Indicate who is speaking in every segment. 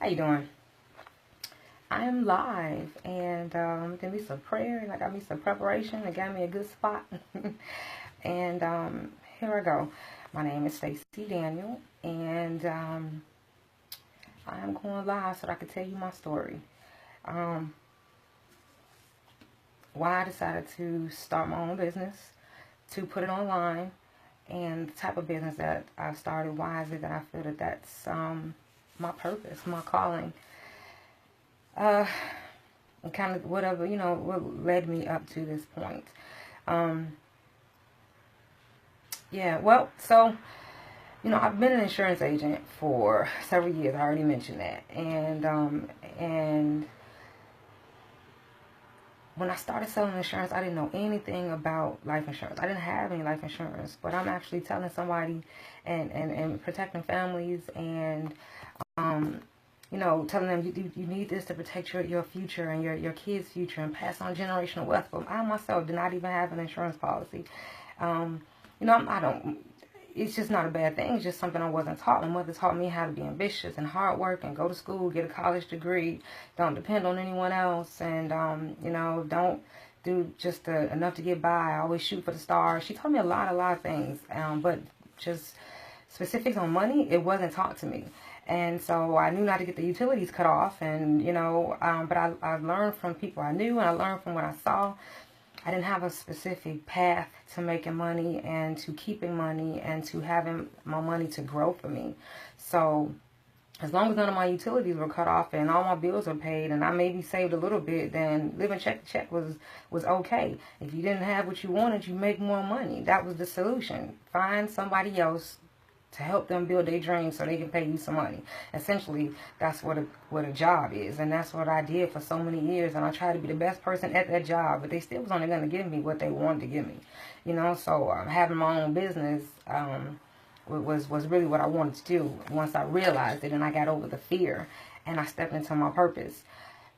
Speaker 1: How you doing? I am live, and did me some prayer, and I got me some preparation, and got me a good spot. And here I go. My name is Stacey Daniel, and I am going live so that I can tell you my story. Why I decided to start my own business, to put it online, and the type of business that I've started. Why is it that I feel that that's my purpose, my calling? And kind of whatever, what led me up to this point. Yeah, well, so, I've been an insurance agent for several years. I already mentioned that. And when I started selling insurance, I didn't know anything about life insurance. I didn't have any life insurance, but I'm actually telling somebody and protecting families and, telling them you need this to protect your future and your kids' future and pass on generational wealth. But I myself did not even have an insurance policy. I don't, it's just not a bad thing. It's just something I wasn't taught. My mother taught me how to be ambitious and hard work and go to school, get a college degree, don't depend on anyone else, and, don't do just enough to get by. I always shoot for the stars. She taught me a lot of things, but just specifics on money, it wasn't taught to me. And so I knew not to get the utilities cut off, and, but I learned from people I knew, and I learned from what I saw. I didn't have a specific path to making money and to keeping money and to having my money to grow for me. So as long as none of my utilities were cut off and all my bills were paid and I maybe saved a little bit, then living check to check was okay. If you didn't have what you wanted, you make more money. That was the solution. Find somebody else to help them build their dreams so they can pay you some money. Essentially, that's what a job is, and that's what I did for so many years, and I tried to be the best person at that job, but they still was only going to give me what they wanted to give me, so having my own business was really what I wanted to do once I realized it, and I got over the fear, and I stepped into my purpose.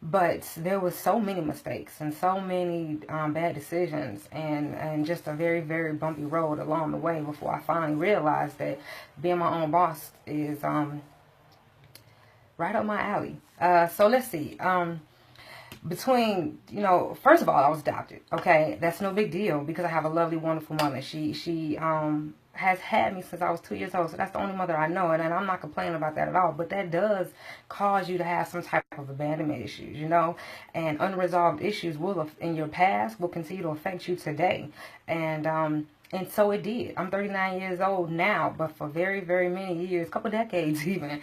Speaker 1: But there was so many mistakes and so many bad decisions and just a very, very bumpy road along the way before I finally realized that being my own boss is right up my alley. So let's see. First of all, I was adopted. Okay, that's no big deal because I have a lovely, wonderful mother. She has had me since I was 2 years old, so that's the only mother I know, and I'm not complaining about that at all, but that does cause you to have some type of abandonment issues, and unresolved issues in your past will continue to affect you today, and so it did. I'm 39 years old now, but for very, very many years, couple decades even,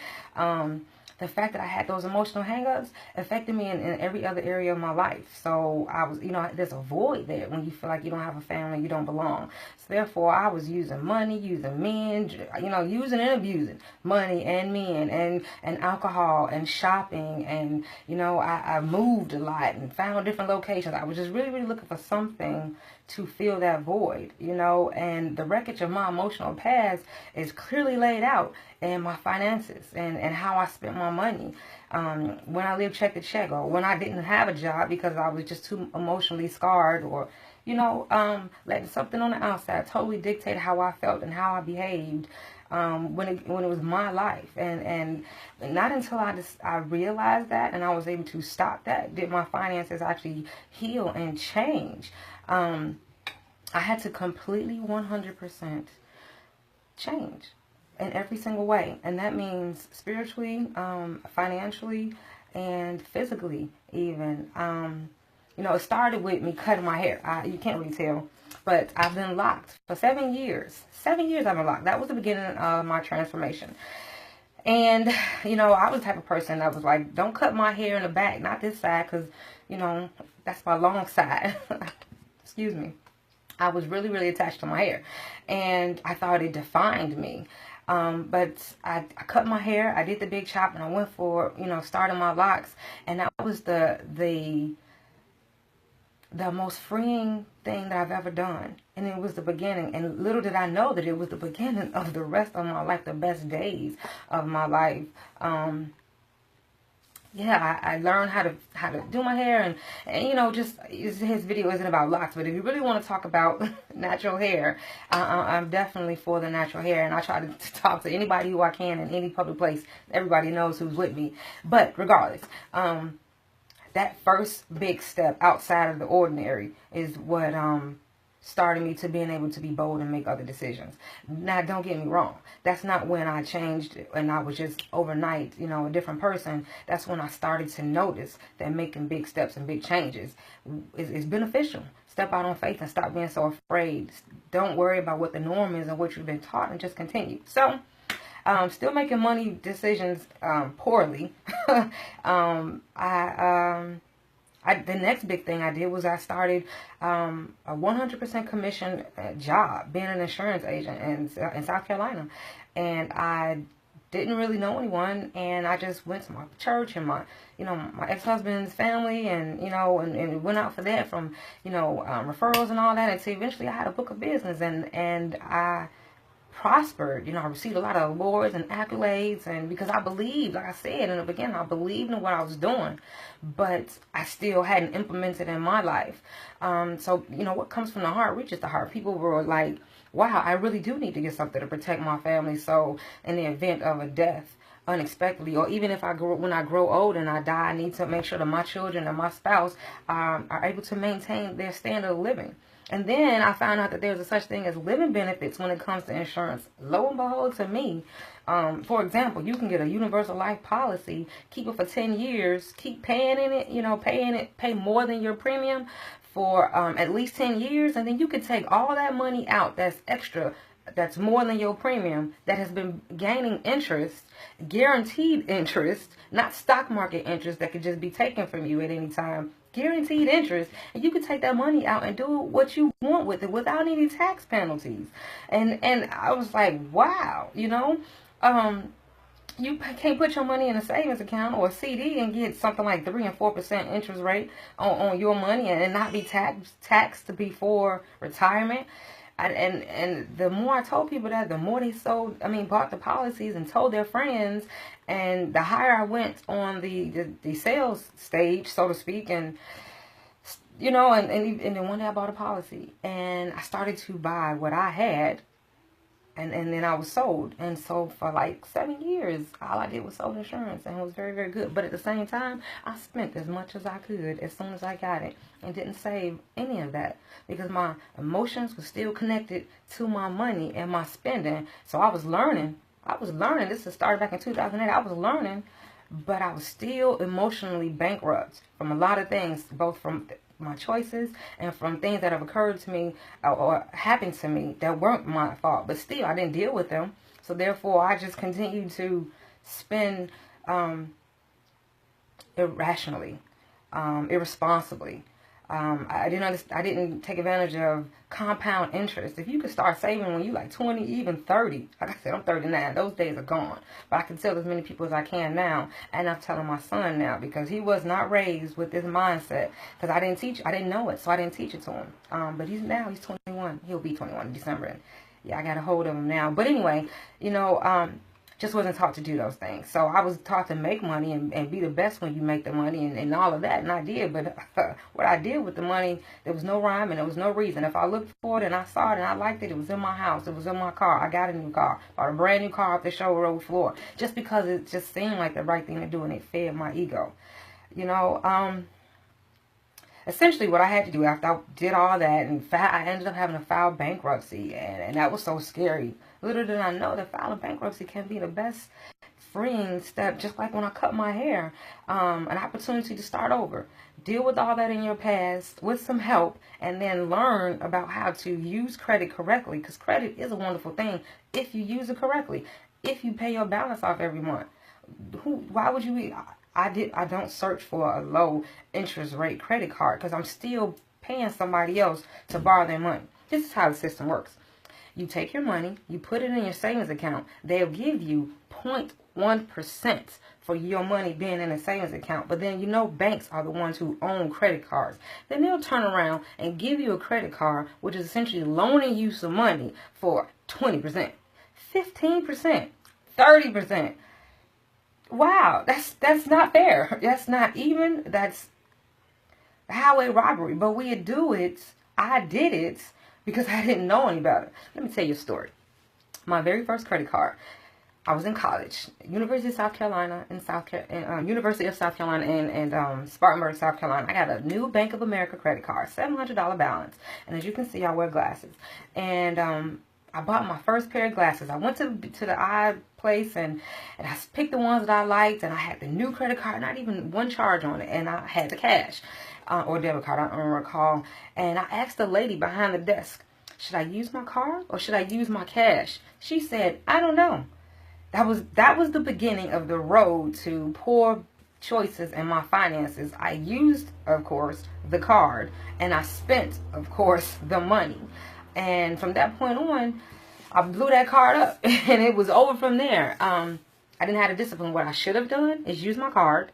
Speaker 1: the fact that I had those emotional hang-ups affected me in every other area of my life. So I was, there's a void there when you feel like you don't have a family, you don't belong. So therefore, I was using money, using men, using and abusing money and men and alcohol and shopping. And, I moved a lot and found different locations. I was just really, really looking for something to fill that void, and the wreckage of my emotional past is clearly laid out in my finances and how I spent my money when I lived check to check or when I didn't have a job because I was just too emotionally scarred or, letting something on the outside totally dictate how I felt and how I behaved when it was my life. And not until I realized that and I was able to stop that did my finances actually heal and change. I had to completely 100% change in every single way. And that means spiritually, financially, and physically even. It started with me cutting my hair. You can't really tell, but I've been locked for 7 years. 7 years I've been locked. That was the beginning of my transformation. And, I was the type of person that was like, don't cut my hair in the back, not this side, because, that's my long side. Excuse me. I was really, really attached to my hair, and I thought it defined me. But I cut my hair, I did the big chop, and I went for, starting my locks, and that was the most freeing thing that I've ever done. And it was the beginning, and little did I know that it was the beginning of the rest of my life, the best days of my life. yeah, I learned how to do my hair, and you know, just his video isn't about locks, but if you really want to talk about natural hair, I'm definitely for the natural hair, and I try to talk to anybody who I can in any public place. Everybody knows who's with me, but regardless, that first big step outside of the ordinary is what started me to being able to be bold and make other decisions. Now, don't get me wrong. That's not when I changed and I was just overnight, you know, a different person. That's when I started to notice that making big steps and big changes is beneficial. Step out on faith and stop being so afraid. Don't worry about what the norm is and what you've been taught, and just continue. So, still making money decisions poorly. The next big thing I did was I started a 100% commission job, being an insurance agent in South Carolina. And I didn't really know anyone, and I just went to my church and my ex-husband's family, and, you know, and went out for that from, you know, referrals and all that, until eventually I had a book of business, and I prospered. You know, I received a lot of awards and accolades, and because I believed, like I said in the beginning, I believed in what I was doing, but I still hadn't implemented in my life. So, you know, what comes from the heart reaches the heart. People were like, wow, I really do need to get something to protect my family, so in the event of a death unexpectedly, or even if when I grow old and I die, I need to make sure that my children and my spouse are able to maintain their standard of living. And then I found out that there's a such thing as living benefits when it comes to insurance. Lo and behold, to me, for example, you can get a universal life policy, keep it for 10 years, keep paying in it, you know, pay more than your premium for at least 10 years, and then you can take all that money out that's extra, that's more than your premium, that has been gaining interest, guaranteed interest, not stock market interest that could just be taken from you at any time. Guaranteed interest, and you can take that money out and do what you want with it without any tax penalties. And I was like, wow, you know, you can't put your money in a savings account or a CD and get something like 3 and 4% interest rate on your money and not be taxed before retirement. And the more I told people that, the more they bought the policies and told their friends, and the higher I went on the sales stage, so to speak, and, you know, and then one day I bought a policy, and I started to buy what I had, and then I was sold. And so for like 7 years, all I did was sold insurance, and it was very, very good. But at the same time, I spent as much as I could as soon as I got it, and didn't save any of that, because my emotions were still connected to my money and my spending. So I was learning. This started back in 2008. I was learning, but I was still emotionally bankrupt from a lot of things, both from my choices and from things that have occurred to me or happened to me that weren't my fault. But still, I didn't deal with them. So therefore, I just continued to spend irrationally, irresponsibly. I didn't take advantage of compound interest. If you could start saving when you like 20, even 30, like I said, I'm 39. Those days are gone. But I can tell as many people as I can now, and I'm telling my son now, because he was not raised with this mindset. Because I didn't know it, so I didn't teach it to him. But he's 21. He'll be 21 in December, and yeah, I got a hold of him now. But anyway, you know, just wasn't taught to do those things. So I was taught to make money and be the best when you make the money and all of that, and I did. But what I did with the money, there was no rhyme and there was no reason. If I looked for it and I saw it and I liked it, it was in my house, it was in my car. I got a new car, bought a brand new car off the showroom floor, just because it just seemed like the right thing to do, and it fed my ego. You know, essentially what I had to do after I did all that, and I ended up having to file bankruptcy, and that was so scary. Little did I know that filing bankruptcy can be the best freeing step, just like when I cut my hair, an opportunity to start over. Deal with all that in your past with some help, and then learn about how to use credit correctly, because credit is a wonderful thing if you use it correctly, if you pay your balance off every month. Why would you? I don't search for a low interest rate credit card, because I'm still paying somebody else to borrow their money. This is how the system works. You take your money, you put it in your savings account. They'll give you 0.1% for your money being in a savings account. But then, you know, banks are the ones who own credit cards. Then they'll turn around and give you a credit card, which is essentially loaning you some money for 20%, 15%, 30%. wow, that's not fair. That's not even. That's highway robbery. But we do it. I did it because I didn't know any better. Let me tell you a story. My very first credit card. I was in college, University of South Carolina University of South Carolina and Spartanburg, South Carolina. I got a new Bank of America credit card, $700 balance, and as you can see, I wear glasses. And I bought my first pair of glasses. I went to the eye place and I picked the ones that I liked, and I had the new credit card, not even one charge on it, and I had the cash or debit card, I don't recall. And I asked the lady behind the desk, should I use my card or should I use my cash? She said, I don't know. That was the beginning of the road to poor choices in my finances. I used, of course, the card, and I spent, of course, the money. And from that point on, I blew that card up, and it was over from there. I didn't have the discipline. What I should have done is use my card,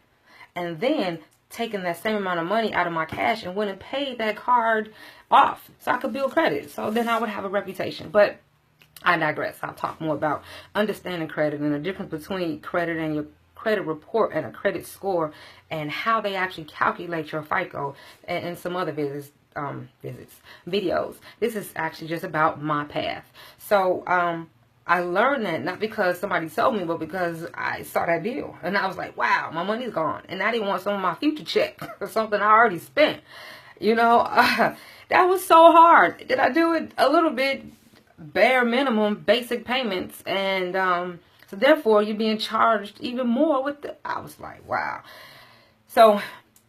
Speaker 1: and then taken that same amount of money out of my cash and went and paid that card off so I could build credit. So then I would have a reputation. But I digress. I'll talk more about understanding credit and the difference between credit and your credit report and a credit score, and how they actually calculate your FICO, and some other videos. This is actually just about my path. So I learned that not because somebody told me, but because I saw that deal and I was like, wow, my money's gone, and I didn't want some of my future check or something I already spent. You know, that was so hard. Did I do it a little bit? Bare minimum basic payments, and so therefore you're being charged even more with I was like, wow. So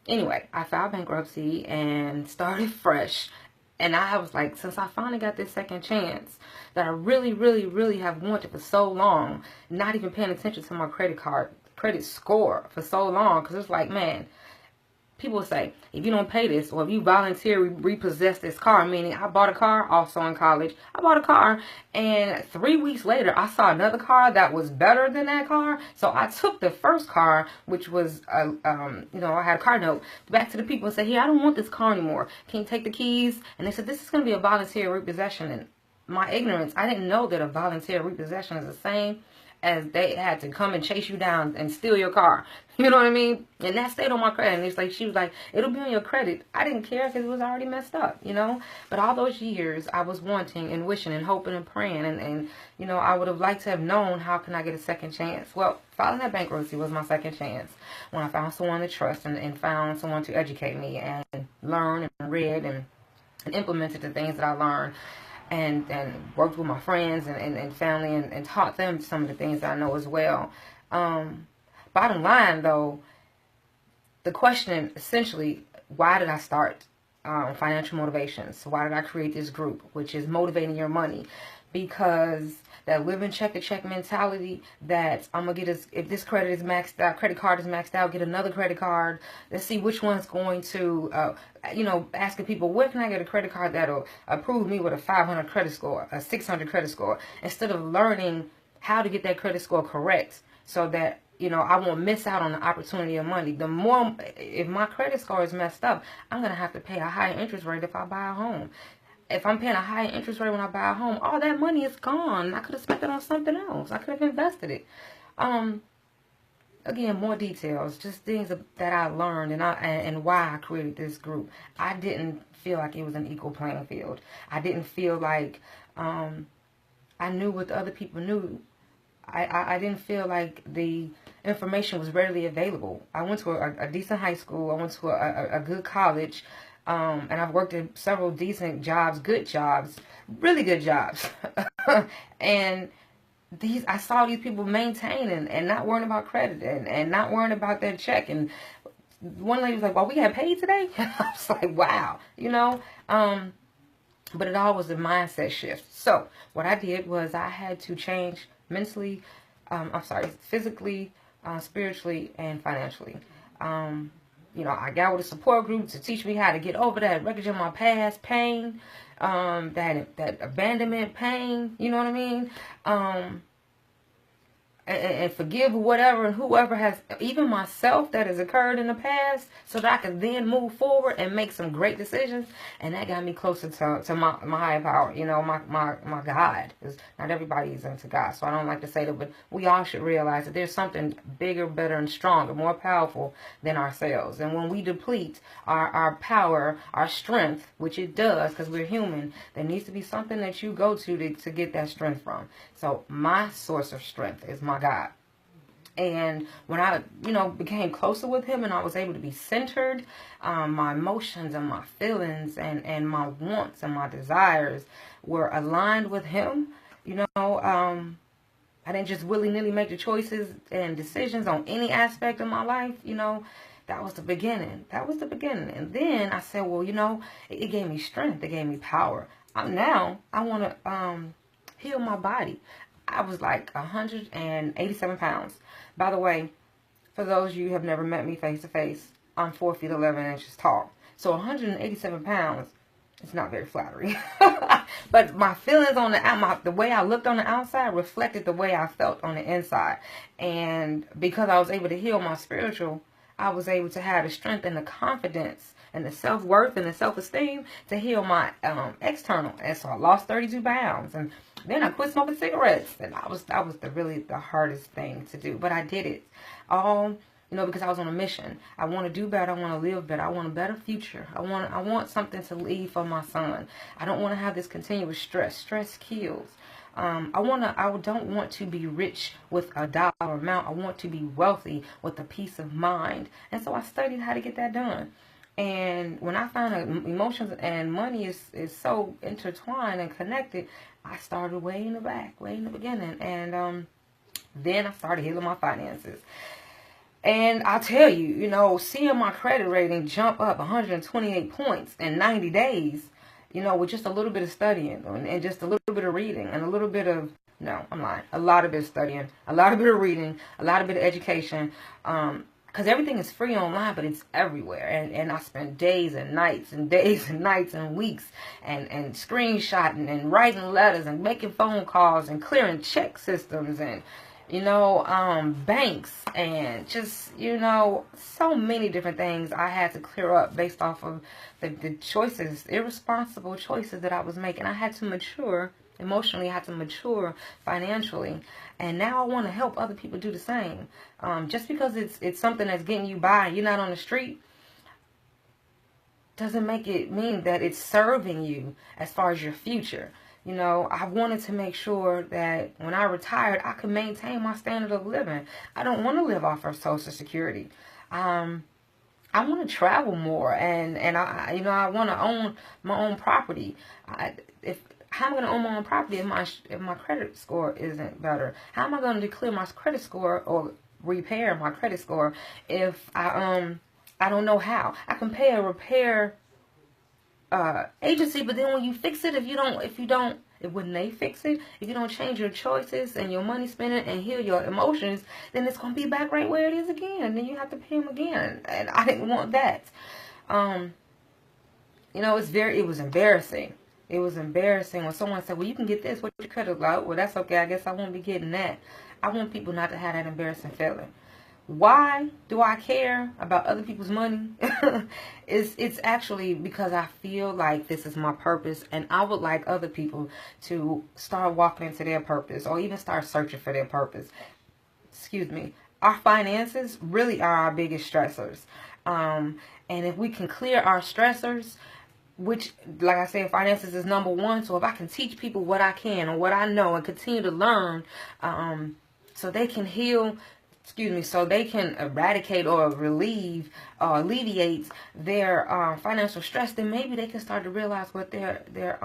Speaker 1: anyway, I filed bankruptcy and started fresh, and I was like, since I finally got this second chance that I really have wanted for so long, not even paying attention to my credit score for so long, because it's like, man, people say, if you don't pay this, or if you voluntarily repossess this car, meaning I bought a car also in college. I bought a car, and 3 weeks later, I saw another car that was better than that car. So I took the first car, which was, you know, I had a car note, back to the people and said, here, I don't want this car anymore. Can you take the keys? And they said, this is going to be a voluntary repossession. And my ignorance, I didn't know that a voluntary repossession is the same as they had to come and chase you down and steal your car. You know what I mean? And that stayed on my credit. And it's like, she was like, it'll be on your credit. I didn't care because it was already messed up, you know? But all those years, I was wanting and wishing and hoping and praying. And you know, I would have liked to have known, how can I get a second chance? Well, filing that bankruptcy was my second chance. When I found someone to trust and found someone to educate me and learn and read and implemented the things that I learned. And worked with my friends and family and taught them some of the things that I know as well. Bottom line, though, the question essentially, why did I start Financial Motivations? Why did I create this group, which is motivating your money? Because that living check to check mentality, that I'm gonna get if this credit is maxed out, credit card is maxed out, get another credit card. Let's see which one's going to, you know, asking people, where can I get a credit card that'll approve me with a 500 credit score, a 600 credit score, instead of learning how to get that credit score correct, so that, you know, I won't miss out on the opportunity of money. The more, if my credit score is messed up, I'm gonna have to pay a higher interest rate if I buy a home. If I'm paying a higher interest rate when I buy a home, all that money is gone. I could have spent it on something else. I could have invested it. Again, more details, just things that I learned and why I created this group. I didn't feel like it was an equal playing field. I didn't feel like I knew what the other people knew. I didn't feel like the information was readily available. I went to a decent high school. I went to a good college. And I've worked in several decent jobs, good jobs, really good jobs. And I saw these people maintaining and not worrying about credit and not worrying about their check. And one lady was like, well, we got paid today? I was like, wow, you know. But it all was a mindset shift. So what I did was I had to change mentally, physically, spiritually, and financially. You know, I got with a support group to teach me how to get over that wreckage of my past pain, that abandonment pain, you know what I mean? and forgive whatever and whoever has, even myself, that has occurred in the past, so that I can then move forward and make some great decisions. And that got me closer to my higher power, you know, my God. Because not everybody is into God, so I don't like to say that, but we all should realize that there's something bigger, better, and stronger, more powerful than ourselves. And when we deplete our power, our strength, which it does because we're human, there needs to be something that you go to get that strength from. So my source of strength is my God. And when I, you know, became closer with him and I was able to be centered, my emotions and my feelings and my wants and my desires were aligned with him, you know, I didn't just willy-nilly make the choices and decisions on any aspect of my life, you know. That was the beginning. That was the beginning. And then I said, well, you know, it gave me strength. It gave me power. Now I want to heal my body. I was like 187 pounds. By the way, for those of you who have never met me face to face, I'm 4 feet 11 inches tall. So 187 pounds is not very flattering. But my feelings on the way I looked on the outside reflected the way I felt on the inside. And because I was able to heal my spiritual, I was able to have the strength and the confidence and the self-worth and the self-esteem to heal my external. And so I lost 32 pounds. And then I quit smoking cigarettes. And that was really the hardest thing to do. But I did it all, you know, because I was on a mission. I want to do better. I want to live better. I want a better future. I want something to leave for my son. I don't want to have this continuous stress. Stress kills. I don't want to be rich with a dollar amount. I want to be wealthy with a peace of mind. And so I studied how to get that done. And when I found out emotions and money is so intertwined and connected, I started way in the back, way in the beginning. And then I started healing my finances. And I'll tell you, you know, seeing my credit rating jump up 128 points in 90 days, you know, with just a little bit of studying and just a little bit of reading and a little bit of, no, I'm lying, a lot of bit of studying, a lot of bit of reading, a lot of bit of education, because everything is free online, but it's everywhere. And I spent days and nights and days and nights and weeks and screenshotting and writing letters and making phone calls and clearing check systems and, you know, banks and just, you know, so many different things I had to clear up based off of the choices, irresponsible choices that I was making. I had to mature emotionally, I had to mature financially. And now I want to help other people do the same. Just because it's something that's getting you by, you're not on the street, doesn't make it mean that it's serving you as far as your future. You know, I wanted to make sure that when I retired, I could maintain my standard of living. I don't want to live off of Social Security. I want to travel more, and I, you know, I want to own my own property. How am I going to own my own property if my credit score isn't better? How am I going to clear my credit score or repair my credit score if I don't know how? I can pay a repair agency, but then when you fix it, when they fix it, if you don't change your choices and your money spending and heal your emotions, then it's going to be back right where it is again. And then you have to pay them again. And I didn't want that. You know, it was embarrassing. It was embarrassing when someone said, well, you can get this, what your credit like? Well, that's okay. I guess I won't be getting that. I want people not to have that embarrassing feeling. Why do I care about other people's money? It's actually because I feel like this is my purpose, and I would like other people to start walking into their purpose or even start searching for their purpose. Excuse me. Our finances really are our biggest stressors. And if we can clear our stressors, which, like I said, finances is number one. So if I can teach people what I can and what I know and continue to learn, so they can heal, so they can eradicate or relieve or alleviate their financial stress, then maybe they can start to realize what their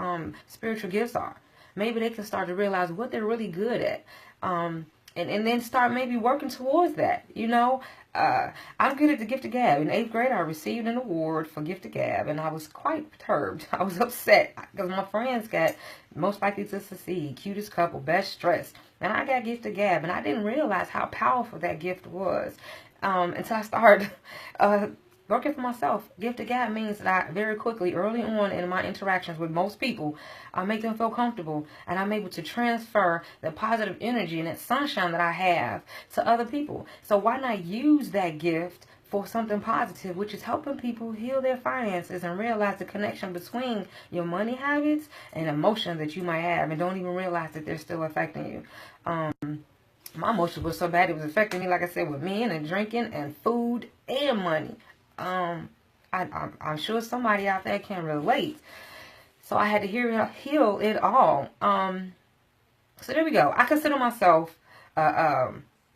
Speaker 1: spiritual gifts are. Maybe they can start to realize what they're really good at. And then start maybe working towards that, you know. I'm good at the gift of gab. In 8th grade, I received an award for gift of gab, and I was quite perturbed. I was upset because my friends got most likely to succeed, cutest couple, best dressed, and I got gift of gab, and I didn't realize how powerful that gift was until I started working for myself. Gift of gab means that I very quickly, early on in my interactions with most people, I make them feel comfortable, and I'm able to transfer the positive energy and that sunshine that I have to other people. So why not use that gift for something positive, which is helping people heal their finances and realize the connection between your money habits and emotions that you might have, and don't even realize that they're still affecting you. My emotions were so bad it was affecting me, like I said, with men and drinking and food and money. I'm sure somebody out there can relate. So I had to heal it all. So there we go. I consider myself a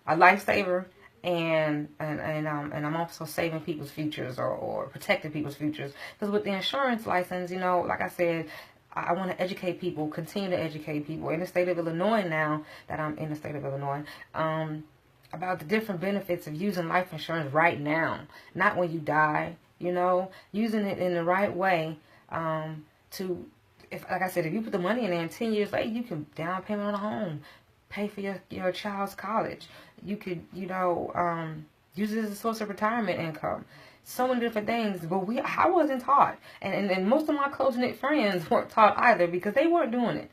Speaker 1: lifesaver, and I'm also saving people's futures, or protecting people's futures. Because with the insurance license, you know, like I said, I want to educate people, continue to educate people in the state of Illinois now that I'm in the state of Illinois, about the different benefits of using life insurance right now, not when you die, you know, using it in the right way, to, if, like I said, if you put the money in there and 10 years later, you can down payment on a home, pay for your child's college. You could, you know, use it as a source of retirement income. So many different things, but I wasn't taught, and most of my close-knit friends weren't taught either, because they weren't doing it.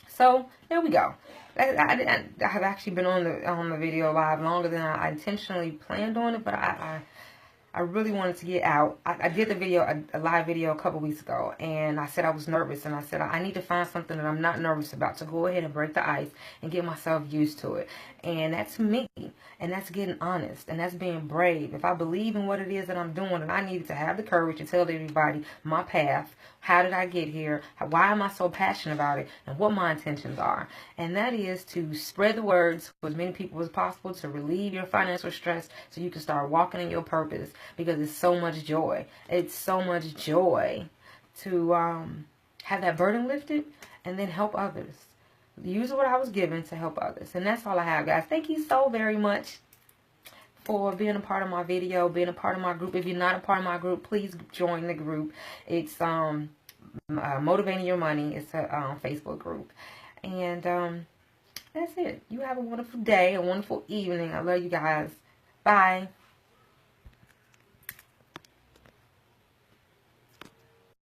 Speaker 1: So there we go. I have actually been on the video live longer than I intentionally planned on it, but I really wanted to get out. I did the video, a live video a couple weeks ago, and I said I was nervous, and I said I need to find something that I'm not nervous about to go ahead and break the ice and get myself used to it. And that's me, and that's getting honest, and that's being brave. If I believe in what it is that I'm doing, and I needed to have the courage to tell everybody my path, how did I get here, why am I so passionate about it, and what my intentions are. And that is to spread the words to as many people as possible, to relieve your financial stress so you can start walking in your purpose, because it's so much joy. It's so much joy to have that burden lifted and then help others. Use what I was given to help others. And that's all I have, guys. Thank you so very much for being a part of my video, being a part of my group. If you're not a part of my group, please join the group. It's Motivating Your Money. It's a Facebook group. And that's it. You have a wonderful day, a wonderful evening. I love you guys. Bye.